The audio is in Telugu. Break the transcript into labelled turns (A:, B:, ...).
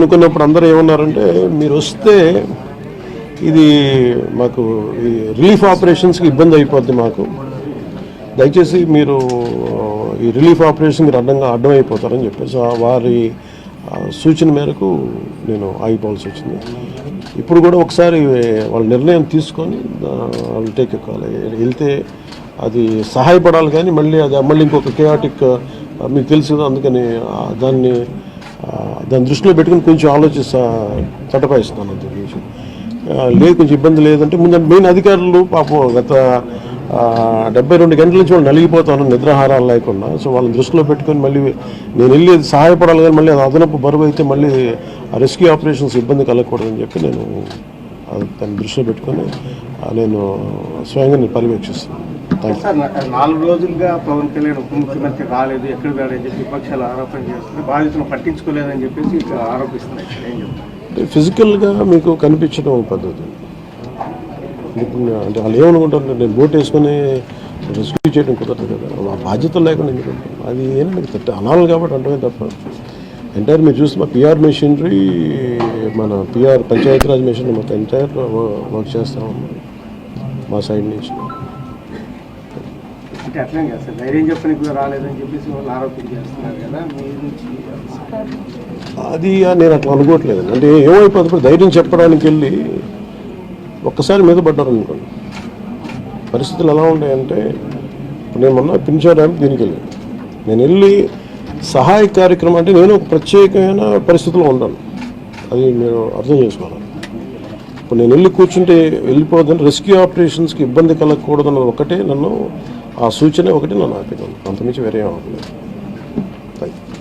A: అనుకున్నప్పుడు అందరూ ఏమన్నారంటే మీరు వస్తే ఇది మాకు ఈ రిలీఫ్ ఆపరేషన్స్కి ఇబ్బంది అయిపోద్ది, మాకు దయచేసి మీరు ఈ రిలీఫ్ ఆపరేషన్కి అడ్డమైపోతారని చెప్పేసి వారి సూచన మేరకు నేను ఆగిపోవాల్సి వచ్చింది. ఇప్పుడు కూడా ఒకసారి వాళ్ళ నిర్ణయం తీసుకొని వాళ్ళు టేక్ ఎక్కాలి, వెళ్తే అది సహాయపడాలి. కానీ మళ్ళీ ఇంకొక కేయాటిక్ మీకు తెలుసు, అందుకని దాన్ని దృష్టిలో పెట్టుకుని కొంచెం చట్టపాయిస్తాను. అంత లేదు, కొంచెం ఇబ్బంది లేదంటే ముందు మెయిన్ అధికారులు పాపం గత 72 గంటల నుంచి వాళ్ళు నలిగిపోతాను నిద్రాహారాలు లేకుండా. సో వాళ్ళని దృష్టిలో పెట్టుకొని మళ్ళీ నేను వెళ్ళి సహాయపడాలి, కానీ మళ్ళీ అది అదనపు బరువు అయితే మళ్ళీ రెస్క్యూ ఆపరేషన్స్ ఇబ్బంది కలగకూడదని చెప్పి నేను దాన్ని దృష్టిలో పెట్టుకొని నేను స్వయంగా నేను పర్యవేక్షిస్తున్నాను.
B: 4 రోజులుగా పవన్ కళ్యాణ్ ఉప ముఖ్యమంత్రి రాలేదు, ఎక్కడ రాడని చెప్పి విపక్షాలు ఆరోపణ చేస్తుంది, బాధితులను పట్టించుకోలేదని చెప్పేసి ఆరోపిస్తున్నాయి. ఏం చెప్తారు?
A: ఫిజికల్గా మీకు కనిపించడం పద్ధతి అంటే వాళ్ళు ఏమనుకుంటారు, నేను బోట్ వేసుకొని రెస్క్యూ చేయడం కుదరదు కదా, ఆ బాధ్యతలు లేకుండా ఎందుకంటే అది ఏంటంటే అనాలి కాబట్టి అంటే తప్ప ఎంటైర్ మీరు చూస్తే మా పిఆర్ మెషినరీ, మన పిఆర్ పంచాయతీరాజ్ మెషినరీ మొత్తం ఎంటైర్ వర్క్ చేస్తాము మా సైడ్ నుంచి.
B: అంటే అట్లా కదా సార్, ధైర్యం చెప్పని కూడా రాలేదని చెప్పేసి వాళ్ళు ఆరోపణ చేస్తున్నారు కదా మీ నుంచి.
A: అది నేను అట్లా అనుకోవట్లేదు. అంటే ఏమైపోతుంది, ధైర్యం చెప్పడానికి వెళ్ళి ఒక్కసారి మీద పడ్డారు అనుకోండి. పరిస్థితులు ఎలా ఉంటాయంటే ఇప్పుడు నేను మొన్న పింఛా డ్యామ్ దీనికి వెళ్ళాను, నేను వెళ్ళి సహాయ కార్యక్రమం అంటే నేను ఒక ప్రత్యేకమైన పరిస్థితిలో ఉంటాను, అది మీరు అర్థం చేసుకోవాలి. ఇప్పుడు నేను వెళ్ళి కూర్చుంటే వెళ్ళిపోదని రెస్క్యూ ఆపరేషన్స్కి ఇబ్బంది కలగకూడదన్నది ఒకటే, నన్ను ఆ సూచన ఒకటి నన్ను ఆపేదాను, అంతమించి వేరే అవ్వలేదు. Thank you.